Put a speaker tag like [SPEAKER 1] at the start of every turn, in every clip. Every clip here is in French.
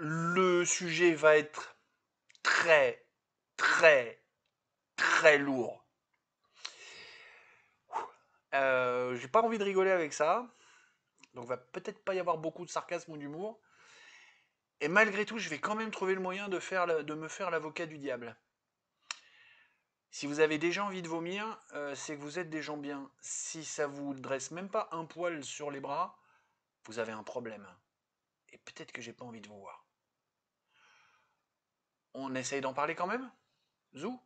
[SPEAKER 1] Le sujet va être très, très, très lourd. J'ai pas envie de rigoler avec ça, donc va peut-être pas y avoir beaucoup de sarcasme ou d'humour. Et malgré tout, je vais quand même trouver le moyen de me faire l'avocat du diable. Si vous avez déjà envie de vomir, c'est que vous êtes des gens bien. Si ça vous dresse même pas un poil sur les bras, vous avez un problème. Et peut-être que j'ai pas envie de vous voir. On essaye d'en parler quand même? Zou?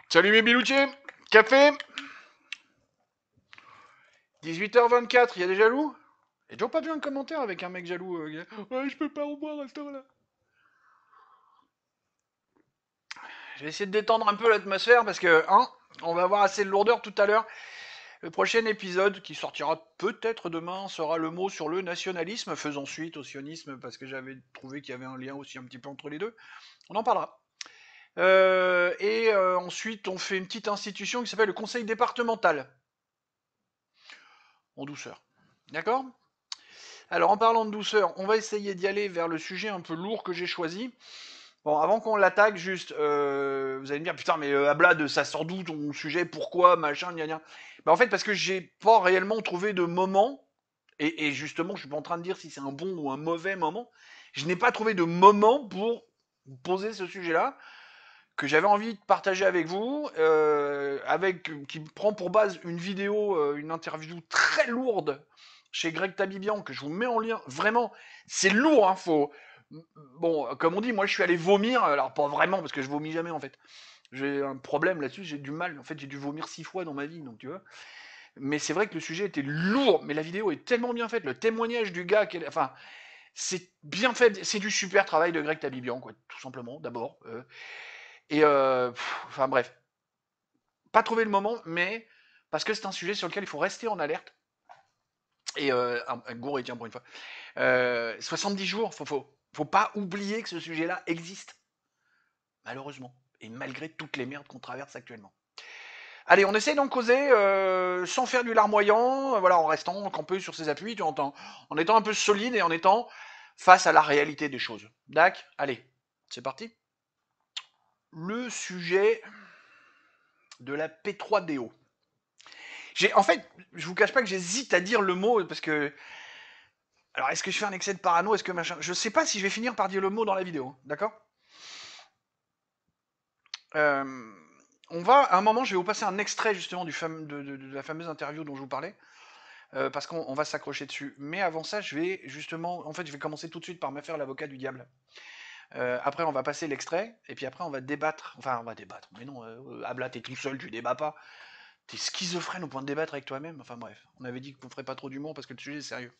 [SPEAKER 1] Salut mes biloutiers, café 18h24, il y a des jaloux? Il n'y a toujours pas besoin de commentaire avec un mec jaloux. Ouais, je peux pas en boire à cette heure-là. Je vais essayer de détendre un peu l'atmosphère parce que, hein, on va avoir assez de lourdeur tout à l'heure. Le prochain épisode, qui sortira peut-être demain, sera le mot sur le nationalisme, faisant suite au sionisme parce que j'avais trouvé qu'il y avait un lien aussi un petit peu entre les deux. On en parlera. Ensuite, on fait une petite institution qui s'appelle le conseil départemental. En douceur. D'accord? Alors, en parlant de douceur, on va essayer d'y aller vers le sujet un peu lourd que j'ai choisi. Bon, avant qu'on l'attaque, juste, vous allez me dire, putain, mais Ablad, ça sort d'où ton sujet? Pourquoi? Machin, gna gna. Bah, en fait, parce que j'ai pas réellement trouvé de moment, et justement, je suis pas en train de dire si c'est un bon ou un mauvais moment. Je n'ai pas trouvé de moment pour poser ce sujet-là, que j'avais envie de partager avec vous, qui prend pour base une vidéo, une interview très lourde chez Greg Tabibian, que je vous mets en lien. Vraiment, c'est lourd, hein, faut. Bon, comme on dit, moi je suis allé vomir, alors pas vraiment, parce que je vomis jamais en fait. J'ai un problème là-dessus, j'ai du mal. En fait, j'ai dû vomir 6 fois dans ma vie, donc tu vois. Mais c'est vrai que le sujet était lourd, mais la vidéo est tellement bien faite. Le témoignage du gars, enfin, c'est bien fait. C'est du super travail de Greg Tabibian, quoi, tout simplement, d'abord. Enfin bref, pas trouvé le moment, mais parce que c'est un sujet sur lequel il faut rester en alerte. Et un gros tiens pour une fois. 70 jours, faut pas oublier que ce sujet-là existe, malheureusement, et malgré toutes les merdes qu'on traverse actuellement. Allez, on essaie d'en causer sans faire du larmoyant, voilà, en restant campé sur ses appuis, en étant un peu solide et en étant face à la réalité des choses. Dac, allez, c'est parti. Le sujet de la P3DO. En fait, je vous cache pas que j'hésite à dire le mot parce que. Alors, est-ce que je fais un excès de parano? Est-ce que machin. Je sais pas si je vais finir par dire le mot dans la vidéo, d'accord? euh, On va, à un moment, je vais vous passer un extrait justement de la fameuse interview dont je vous parlais, parce qu'on va s'accrocher dessus. Mais avant ça, je vais justement. En fait, je vais commencer tout de suite par me faire l'avocat du diable. Après, on va passer l'extrait, et puis après, on va débattre. Enfin, on va débattre. Mais non, Abla, t'es tout seul, tu débats pas. T'es schizophrène au point de débattre avec toi-même. Enfin bref, on avait dit qu'on ferait pas trop d'humour parce que le sujet est sérieux.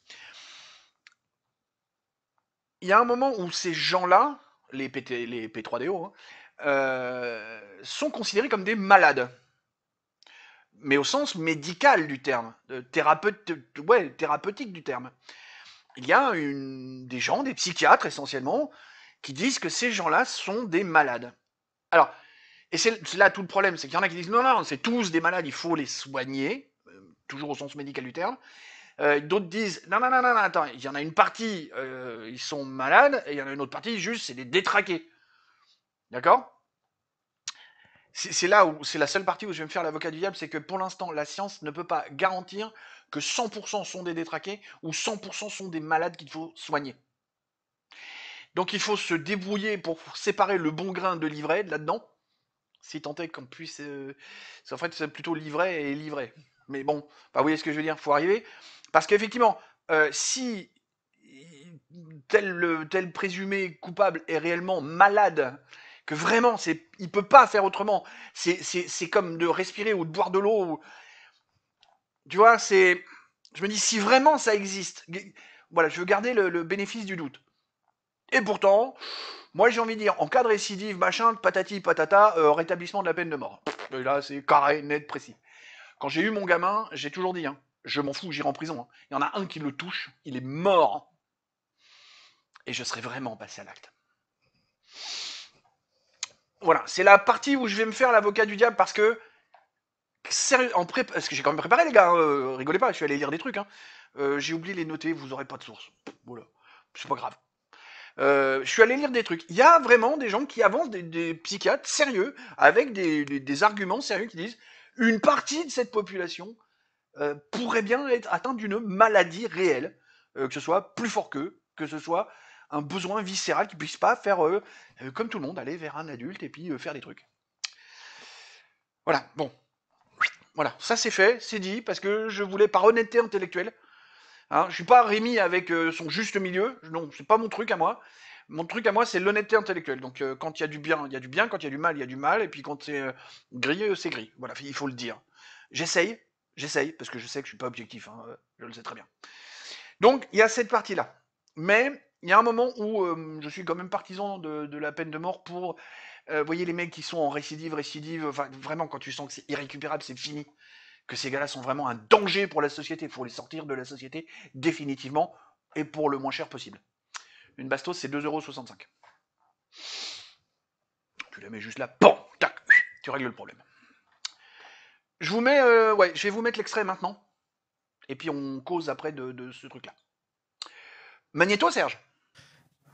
[SPEAKER 1] Il y a un moment où ces gens-là, les P3DO, hein, sont considérés comme des malades. Mais au sens médical du terme, thérapeutique du terme. Il y a des gens, des psychiatres essentiellement, qui disent que ces gens-là sont des malades. Alors, et c'est là tout le problème, c'est qu'il y en a qui disent non, non, c'est tous des malades, il faut les soigner, toujours au sens médical du terme. D'autres disent non, non, non, non, attends, il y en a une partie, ils sont malades, et il y en a une autre partie, juste, c'est des détraqués. D'accord? C'est là où c'est la seule partie où je vais me faire l'avocat du diable, c'est que pour l'instant, la science ne peut pas garantir que 100% sont des détraqués ou 100% sont des malades qu'il faut soigner. Donc il faut se débrouiller pour séparer le bon grain de l'ivraie là-dedans, si tant est qu'on puisse. En fait, c'est plutôt l'ivraie et l'ivraie. Mais bon, bah, vous voyez ce que je veux dire, il faut arriver. Parce qu'effectivement, si tel présumé coupable est réellement malade, que vraiment, il peut pas faire autrement, c'est comme de respirer ou de boire de l'eau. Tu vois, je me dis, si vraiment ça existe, voilà, je veux garder le bénéfice du doute. Et pourtant, moi j'ai envie de dire, en cas de récidive, machin, patati patata, rétablissement de la peine de mort. Et là, c'est carré, net, précis. Quand j'ai eu mon gamin, j'ai toujours dit, hein, je m'en fous, j'irai en prison. Hein. Il y en a un qui le touche, il est mort. Et je serais vraiment passé à l'acte. voilà, c'est la partie où je vais me faire l'avocat du diable parce que sérieux, parce que j'ai quand même préparé les gars, rigolez pas, je suis allé lire des trucs. Hein. J'ai oublié les noter, vous aurez pas de source. Voilà, c'est pas grave. Je suis allé lire des trucs. Il y a vraiment des gens qui avancent des psychiatres sérieux avec des arguments sérieux qui disent une partie de cette population pourrait bien être atteinte d'une maladie réelle, que ce soit plus fort qu'eux, que ce soit un besoin viscéral qui puisse pas faire comme tout le monde aller vers un adulte et puis faire des trucs. Voilà, bon, voilà, ça c'est fait, c'est dit parce que je voulais par honnêteté intellectuelle. Hein, je suis pas Rémi avec son juste milieu. Non, c'est pas mon truc à moi. Mon truc à moi, c'est l'honnêteté intellectuelle. Donc, quand il y a du bien, il y a du bien. Quand il y a du mal, il y a du mal. Et puis, quand c'est gris, c'est gris. Voilà, il faut le dire. J'essaye, parce que je sais que je suis pas objectif. Hein, je le sais très bien. Donc, il y a cette partie-là. Mais il y a un moment où je suis quand même partisan de la peine de mort pour, vous voyez, les mecs qui sont en récidive, enfin, vraiment, quand tu sens que c'est irrécupérable, c'est fini que ces gars-là sont vraiment un danger pour la société. Il faut les sortir de la société définitivement et pour le moins cher possible. Une bastos, c'est 2,65 €. Tu la mets juste là, bon, tac, tu règles le problème. Je vous mets, je vais vous mettre l'extrait maintenant. Et puis on cause après de ce truc-là. Magnéto, Serge.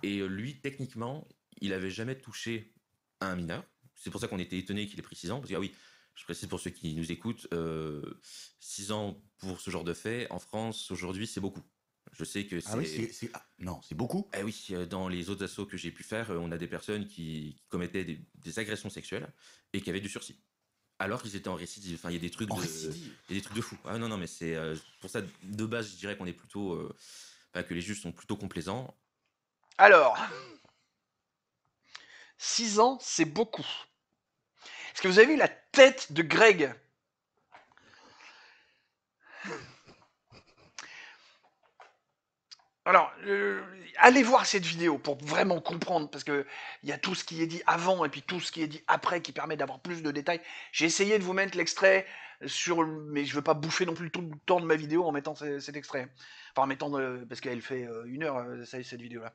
[SPEAKER 2] Et lui, techniquement, il avait jamais touché un mineur. C'est pour ça qu'on était étonné qu'il ait pris 6 ans. Parce que, ah oui, je précise pour ceux qui nous écoutent, 6 ans pour ce genre de fait, en France, aujourd'hui, c'est beaucoup. Je sais que c'est...
[SPEAKER 3] Ah oui, non, c'est beaucoup.
[SPEAKER 2] Eh oui, dans les autres assos que j'ai pu faire, on a des personnes qui commettaient des agressions sexuelles et qui avaient du sursis. Alors qu'ils étaient en récidive. Enfin, il y a des trucs de fou. Ah non, non, mais c'est pour ça, de base, je dirais qu'on est plutôt... que les juges sont plutôt complaisants.
[SPEAKER 1] Alors, 6 ans, c'est beaucoup. Est-ce que vous avez vu la tête de Greg? Alors, allez voir cette vidéo pour vraiment comprendre, parce que il y a tout ce qui est dit avant et puis tout ce qui est dit après qui permet d'avoir plus de détails. J'ai essayé de vous mettre l'extrait mais je veux pas bouffer non plus tout le temps de ma vidéo en mettant cet extrait. Enfin, en mettant parce qu'elle fait 1 heure cette vidéo-là.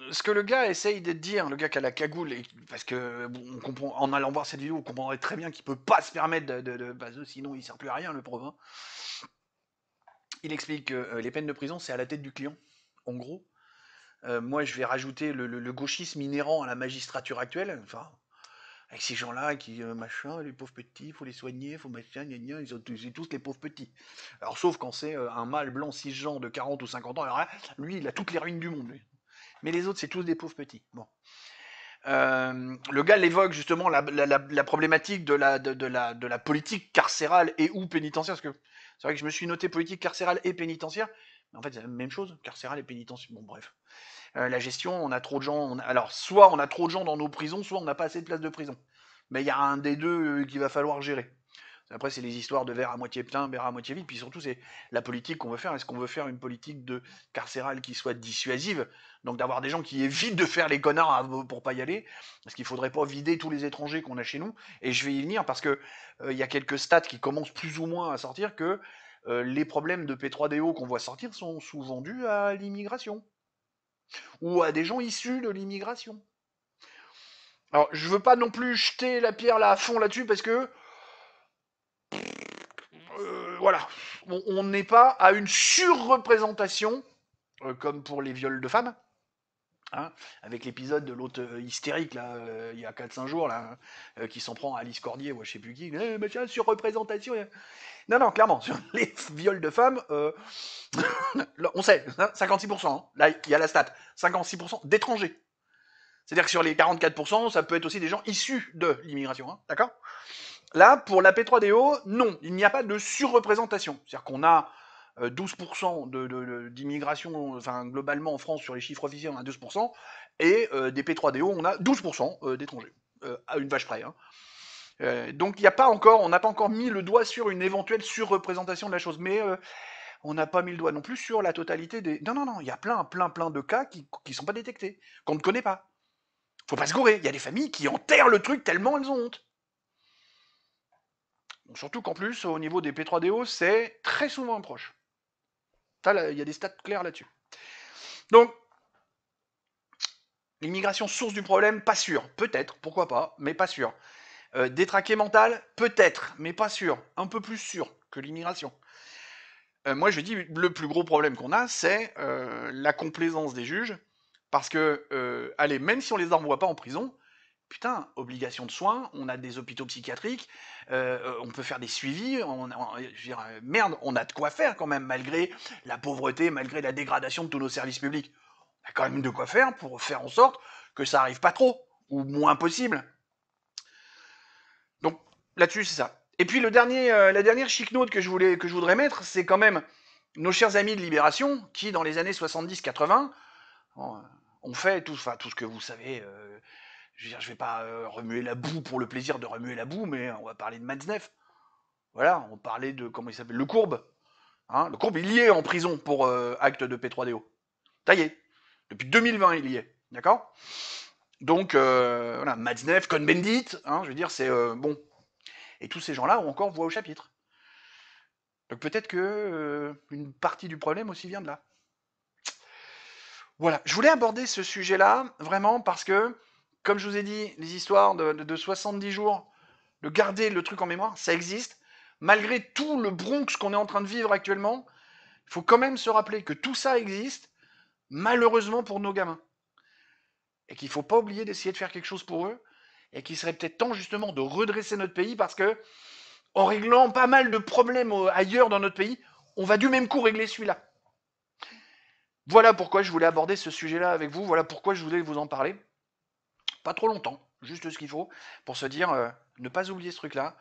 [SPEAKER 1] Ce que le gars essaye de dire, le gars qui a la cagoule, parce que bon, on comprend, en allant voir cette vidéo, on comprendrait très bien qu'il peut pas se permettre sinon il sert plus à rien le pauvre. Hein. Il explique que les peines de prison, c'est à la tête du client, en gros. Moi, je vais rajouter le gauchisme inhérent à la magistrature actuelle. Enfin, avec ces gens-là qui, machin, les pauvres petits, il faut les soigner, il faut machin, gna gna, ils sont tous les pauvres petits. Alors, sauf quand c'est un mâle blanc cisgenre de 40 ou 50 ans, alors là, lui, il a toutes les ruines du monde. Lui. Mais les autres, c'est tous des pauvres petits. Bon. Le gars l'évoque justement la problématique de la politique carcérale et ou pénitentiaire, parce que c'est vrai que je me suis noté politique carcérale et pénitentiaire, mais en fait c'est la même chose, carcérale et pénitentiaire, bon bref. La gestion, on a trop de gens, alors soit on a trop de gens dans nos prisons, soit on n'a pas assez de places de prison. Mais il y a un des deux qu'il va falloir gérer. Après, c'est les histoires de verre à moitié plein, verre à moitié vide. Puis surtout, c'est la politique qu'on veut faire. Est-ce qu'on veut faire une politique de carcérale qui soit dissuasive? Donc d'avoir des gens qui évitent de faire les connards pour pas y aller. Parce qu'il faudrait pas vider tous les étrangers qu'on a chez nous. Et je vais y venir parce que il y a quelques stats qui commencent plus ou moins à sortir que les problèmes de P3DO qu'on voit sortir sont souvent dus à l'immigration. Ou à des gens issus de l'immigration. Alors, je veux pas non plus jeter la pierre là à fond là-dessus parce que voilà, on n'est pas à une surreprésentation, comme pour les viols de femmes, hein, avec l'épisode de l'autre hystérique, là, il y a 4-5 jours, là, qui s'en prend à Alice Cordier, ou je sais plus qui, machin, surreprésentation. Non, non, clairement, sur les viols de femmes, on sait, 56%, hein, là, il y a la stat, 56% d'étrangers. C'est-à-dire que sur les 44%, ça peut être aussi des gens issus de l'immigration, hein, d'accord? Là, pour la P3DO, non, il n'y a pas de surreprésentation. C'est-à-dire qu'on a 12% d'immigration, enfin globalement en France sur les chiffres officiels on a 12%, et des P3DO on a 12% d'étrangers, à une vache près. Hein. Donc il n'y a pas encore, on n'a pas encore mis le doigt sur une éventuelle surreprésentation de la chose, mais on n'a pas mis le doigt non plus sur la totalité des... Non, non, non, il y a plein de cas qui ne sont pas détectés, qu'on ne connaît pas. Faut pas se gourer, il y a des familles qui enterrent le truc tellement elles ont honte. Surtout qu'en plus, au niveau des P3DO, c'est très souvent un proche. Ça, il y a des stats clairs là-dessus. Donc, L'immigration source du problème, pas sûr. Peut-être, pourquoi pas, mais pas sûr. Détraqué mental, peut-être, mais pas sûr. Un peu plus sûr que l'immigration. Moi, je dis, le plus gros problème qu'on a, c'est la complaisance des juges. Parce que, allez, même si on les envoie pas en prison, putain, obligation de soins, on a des hôpitaux psychiatriques, on peut faire des suivis, je veux dire, merde, on a de quoi faire quand même, malgré la pauvreté, malgré la dégradation de tous nos services publics. On a quand même de quoi faire pour faire en sorte que ça arrive pas trop, ou moins possible. Donc, là-dessus, c'est ça. Et puis, la dernière chic note que je voudrais mettre, c'est quand même nos chers amis de Libération, qui, dans les années 70-80, ont fait tout ce que vous savez. Je veux dire, je vais pas remuer la boue pour le plaisir de remuer la boue, mais on va parler de Matzneff. Voilà, on parlait de, comment il s'appelle, Le Courbe. Hein, Le Courbe, il y est en prison pour acte de P3DO. Ça y est. Depuis 2020, il y est. D'accord? Donc, voilà, Matzneff, Cohn-Bendit, hein, je veux dire, c'est bon. Et tous ces gens-là ont encore voix au chapitre. Donc peut-être que une partie du problème aussi vient de là. Voilà, je voulais aborder ce sujet-là, vraiment, parce que, comme je vous ai dit, les histoires de 70 jours, de garder le truc en mémoire, ça existe. Malgré tout le Bronx qu'on est en train de vivre actuellement, il faut quand même se rappeler que tout ça existe, malheureusement pour nos gamins. Et qu'il ne faut pas oublier d'essayer de faire quelque chose pour eux, et qu'il serait peut-être temps justement de redresser notre pays, parce que, en réglant pas mal de problèmes ailleurs dans notre pays, on va du même coup régler celui-là. Voilà pourquoi je voulais aborder ce sujet-là avec vous, voilà pourquoi je voulais vous en parler. Pas trop longtemps, juste ce qu'il faut, pour se dire, ne pas oublier ce truc-là,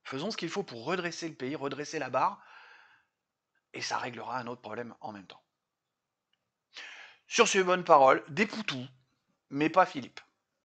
[SPEAKER 1] faisons ce qu'il faut pour redresser le pays, redresser la barre, et ça réglera un autre problème en même temps. Sur ces bonnes paroles, des poutous, mais pas Philippe.